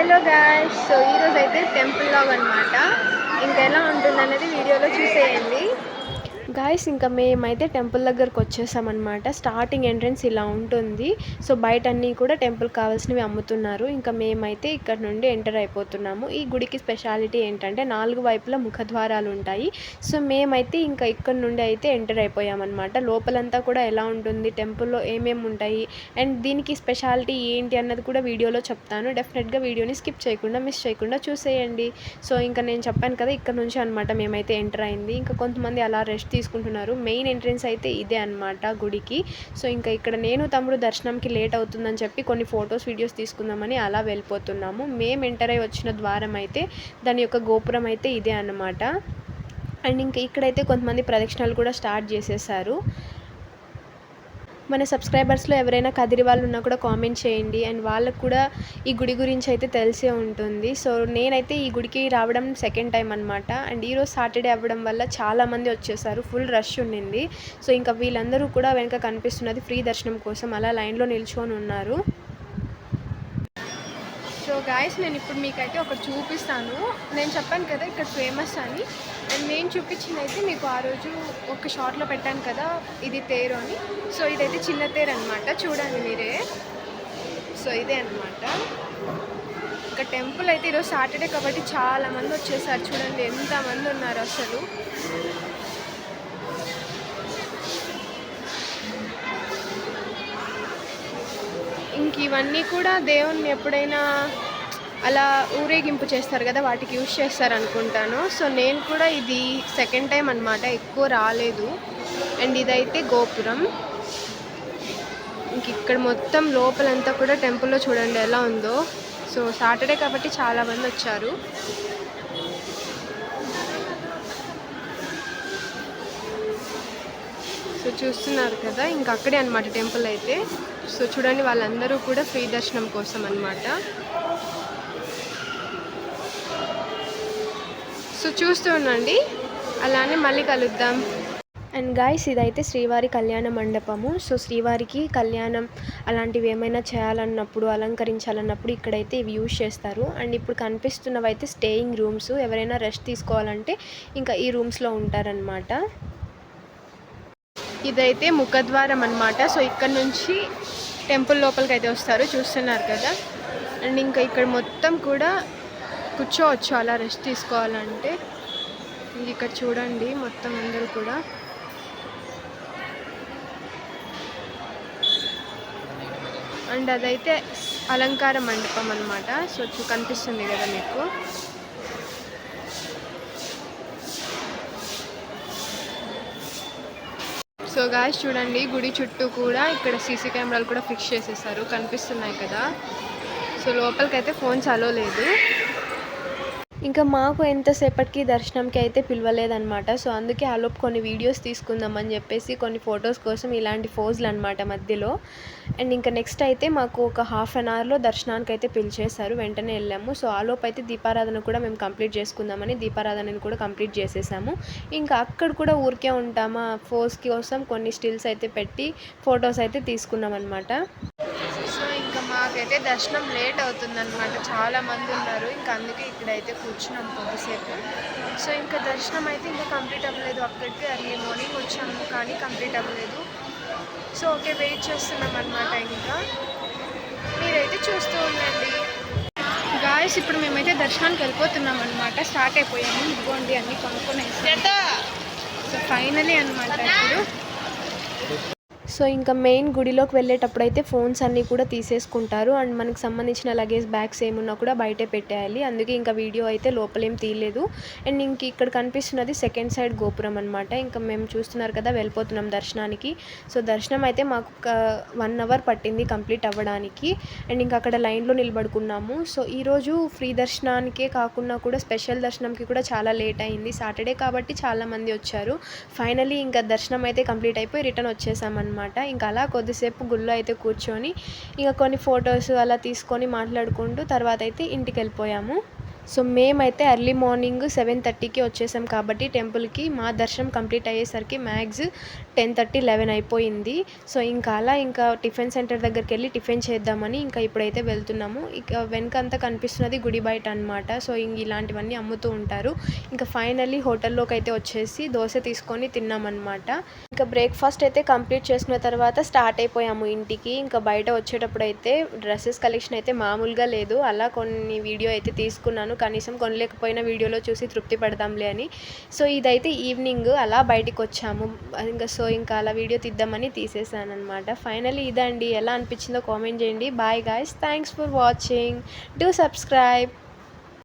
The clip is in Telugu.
హలో గాయ్స్, సో ఈరోజు అయితే టెంపుల్ లాగ్ అనమాట. ఇంకా ఎలా ఉంటుందనేది వీడియోలో చూసేయండి. గాయస్, ఇంకా మేమైతే టెంపుల్ దగ్గరకు వచ్చేసామన్నమాట. స్టార్టింగ్ ఎంట్రన్స్ ఇలా ఉంటుంది. సో బయట అన్నీ కూడా టెంపుల్కి కావాల్సినవి అమ్ముతున్నారు. ఇంకా మేమైతే ఇక్కడ నుండి ఎంటర్ అయిపోతున్నాము. ఈ గుడికి స్పెషాలిటీ ఏంటంటే 4 వైపులా ముఖద్వారాలు ఉంటాయి. సో మేమైతే ఇంకా ఇక్కడ నుండి అయితే ఎంటర్ అయిపోయామన్నమాట. లోపలంతా కూడా ఎలా ఉంటుంది, టెంపుల్లో ఏమేమి ఉంటాయి అండ్ దీనికి స్పెషాలిటీ ఏంటి అన్నది కూడా వీడియోలో చెప్తాను. డెఫినెట్గా వీడియోని స్కిప్ చేయకుండా, మిస్ చేయకుండా చూసేయండి. సో ఇంకా నేను చెప్పాను కదా, ఇక్కడ నుంచి అనమాట మేమైతే ఎంటర్ అయింది. ఇంకా కొంతమంది అలా రెస్ట్ తీసుకుంటున్నారు. మెయిన్ ఎంట్రన్స్ అయితే ఇదే అనమాట గుడికి. సో ఇంకా ఇక్కడ నేను తమ్ముడు దర్శనంకి లేట్ అవుతుందని చెప్పి కొన్ని ఫొటోస్ వీడియోస్ తీసుకుందామని అలా వెళ్ళిపోతున్నాము. మేము ఎంటర్ అయ్యి వచ్చిన ద్వారం అయితే దాని యొక్క గోపురం అయితే ఇదే అన్నమాట. అండ్ ఇంకా ఇక్కడైతే కొంతమంది ప్రదక్షిణాలు కూడా స్టార్ట్ చేసేసారు. మన సబ్స్క్రైబర్స్లో ఎవరైనా కదిరి వాళ్ళు ఉన్నా కూడా కామెంట్ చేయండి. అండ్ వాళ్ళకు కూడా ఈ గుడి గురించి అయితే తెలిసే ఉంటుంది. సో నేనైతే ఈ గుడికి రావడం సెకండ్ టైం అనమాట. అండ్ ఈరోజు సాటర్డే అవ్వడం వల్ల చాలామంది వచ్చేసారు, ఫుల్ రష్ ఉండింది. సో ఇంకా వీళ్ళందరూ కూడా వెనక కనిపిస్తున్నది ఫ్రీ దర్శనం కోసం అలా లైన్లో నిల్చుకొని ఉన్నారు. సో గాయస్, నేను ఇప్పుడు మీకైతే ఒకటి చూపిస్తాను. నేను చెప్పాను కదా ఇక్కడ ఫేమస్ అని. అండ్ నేను చూపించింది అయితే మీకు ఆ రోజు ఒక షార్ట్లో పెట్టాను కదా, ఇది తేరు అని. సో ఇదైతే చిన్న తేరు అనమాట, చూడండి మీరే. సో ఇదే అనమాట. ఇంకా టెంపుల్ అయితే ఈరోజు సాటర్డే కాబట్టి చాలామంది వచ్చేసారు. చూడండి ఎంతమంది ఉన్నారు అసలు. ఇంక ఇవన్నీ కూడా దేవుణ్ణి ఎప్పుడైనా అలా ఊరేగింపు చేస్తారు కదా, వాటికి యూజ్ చేస్తారు అనుకుంటాను. సో నేను కూడా ఇది సెకండ్ టైం అనమాట, ఎక్కువ రాలేదు. అండ్ ఇదైతే గోపురం. ఇంక ఇక్కడ మొత్తం లోపలంతా కూడా టెంపుల్లో చూడండి ఎలా ఉందో. సో సాటర్డే కాబట్టి చాలామంది వచ్చారు. సో చూస్తున్నారు కదా, ఇంకా అక్కడే అనమాట టెంపుల్ అయితే. సో చూడండి వాళ్ళందరూ కూడా ఫ్రీ దర్శనం కోసం అనమాట. సో చూస్తూ ఉండండి, అలానే మళ్ళీ కలుద్దాం. అండ్ గాయస్, ఇదైతే శ్రీవారి కళ్యాణ మండపము. సో శ్రీవారికి కళ్యాణం అలాంటివి ఏమైనా చేయాలన్నప్పుడు, అలంకరించాలన్నప్పుడు ఇక్కడైతే ఇవి యూజ్ చేస్తారు. అండ్ ఇప్పుడు కనిపిస్తున్నవి అయితే స్టేయింగ్ రూమ్స్. ఎవరైనా రెస్ట్ తీసుకోవాలంటే ఇంకా ఈ రూమ్స్లో ఉంటారనమాట. ఇదైతే ముఖద్వారం అనమాట. సో ఇక్కడ నుంచి టెంపుల్ లోపలికి అయితే వస్తారు, చూస్తున్నారు కదా. అండ్ ఇంకా ఇక్కడ మొత్తం కూడా కూర్చోవచ్చు అలా రెస్ట్ తీసుకోవాలంటే. ఇక్కడ చూడండి మొత్తం అందరూ కూడా. అండ్ అదైతే అలంకార మండపం అనమాట. సో కనిపిస్తుంది కదా మీకు. సో గాయ్స్ చూడండి, గుడి చుట్టూ కూడా ఇక్కడ సీసీ కెమెరాలు కూడా ఫిక్స్ చేసేసారు, కనిపిస్తున్నాయి కదా. సో లోపలికైతే ఫోన్స్ అలో లేదు. ఇంకా మాకు ఎంతసేపటికి దర్శనంకి అయితే పిలవలేదన్నమాట. సో అందుకే ఆలోపు కొన్ని వీడియోస్ తీసుకుందామని చెప్పేసి కొన్ని ఫొటోస్ కోసం ఇలాంటి ఫోజులు అనమాట మధ్యలో. అండ్ ఇంకా నెక్స్ట్ అయితే మాకు ఒక హాఫ్ అన్ అవర్లో దర్శనానికి అయితే పిలిచేశారు, వెంటనే వెళ్ళాము. సో ఆలోపు అయితే దీపారాధన కూడా మేము కంప్లీట్ చేసుకుందామని దీపారాధనని కూడా కంప్లీట్ చేసేసాము. ఇంకా అక్కడ కూడా ఊరికే ఉంటామా, ఫోజ్ కోసం కొన్ని స్టిల్స్ అయితే పెట్టి ఫొటోస్ అయితే తీసుకున్నాం అనమాట. సో ఇంకా మాకైతే దర్శనం లేట్ అవుతుందన్నమాట, చాలామంది ఉన్నారు. ఇంకా అందుకే ఇక్కడైతే కూర్చున్నాం కొద్దిసేపు. సో ఇంకా దర్శనం అయితే ఇంకా కంప్లీట్ అవ్వలేదు. అక్కడికి ఎర్లీ మార్నింగ్ వచ్చాము కానీ కంప్లీట్ అవ్వలేదు. సో ఓకే, వెయిట్ చేస్తున్నాం అనమాట. ఇంకా మీరైతే చూస్తూ ఉండండి. గాయస్, ఇప్పుడు మేమైతే దర్శనానికి వెళ్ళిపోతున్నాం అనమాట. స్టార్ట్ అయిపోయాము, ఇదిగోండి అన్నీ కొనుక్కొనేసి. సో ఫైనలీ అనమాట ఇప్పుడు. సో ఇంకా మెయిన్ గుడిలోకి వెళ్ళేటప్పుడు అయితే ఫోన్స్ అన్నీ కూడా తీసేసుకుంటారు. అండ్ మనకు సంబంధించిన లగేజ్ బ్యాగ్స్ ఏమున్నా కూడా బయటే పెట్టేయాలి. అందుకే ఇంకా వీడియో అయితే లోపలేం తీయలేదు. అండ్ ఇంక ఇక్కడ కనిపిస్తున్నది సెకండ్ సైడ్ గోపురం అనమాట. ఇంకా మేము చూస్తున్నారు కదా, వెళ్ళిపోతున్నాం దర్శనానికి. సో దర్శనం అయితే మాకు 1 అవర్ పట్టింది కంప్లీట్ అవ్వడానికి. అండ్ ఇంకా అక్కడ లైన్లో నిలబడుకున్నాము. సో ఈరోజు ఫ్రీ దర్శనానికే కాకుండా కూడా స్పెషల్ దర్శనంకి కూడా చాలా లేట్ అయింది. సాటర్డే కాబట్టి చాలామంది వచ్చారు. ఫైనలీ ఇంకా దర్శనం అయితే కంప్లీట్ అయిపోయి రిటర్న్ వచ్చేసామన్నమాట. ఇంకా అలా కొద్దిసేపు గుళ్ళో అయితే కూర్చొని ఇంకా కొన్ని ఫొటోస్ అలా తీసుకొని మాట్లాడుకుంటూ తర్వాత అయితే ఇంటికి వెళ్ళిపోయాము. సో మేమైతే ఎర్లీ మార్నింగ్ 7:30కి వచ్చేసాం కాబట్టి టెంపుల్కి మా దర్శనం కంప్లీట్ అయ్యేసరికి మ్యాక్స్ 10:30, 11 అయిపోయింది. సో ఇంకా టిఫిన్ సెంటర్ దగ్గరికి వెళ్ళి టిఫిన్ చేద్దామని ఇంకా ఇప్పుడైతే వెళ్తున్నాము. ఇక వెనకంతా కనిపిస్తున్నది గుడి బయట అనమాట. సో ఇలాంటివన్నీ అమ్ముతూ ఉంటారు. ఇంకా ఫైనల్లీ హోటల్లోకి అయితే వచ్చేసి దోశ తీసుకొని తిన్నామన్నమాట. ఇంకా బ్రేక్ఫాస్ట్ అయితే కంప్లీట్ చేసిన తర్వాత స్టార్ట్ అయిపోయాము ఇంటికి. ఇంకా బయట వచ్చేటప్పుడు అయితే డ్రెస్సెస్ కలెక్షన్ అయితే మామూలుగా లేదు. అలా కొన్ని వీడియో అయితే తీసుకున్నాను. కనీసం కొనలేకపోయిన వీడియోలో చూసి తృప్తి పడదాంలే అని. సో ఇదైతే ఈవినింగ్ అలా బయటికి వచ్చాము. ఇంకా అలా వీడియో తీద్దామని తీసేసాను అనమాట. ఫైనల్లీ ఇదండి. ఎలా అనిపించిందో కామెంట్ చేయండి. Bye guys, thanks for watching. Do subscribe.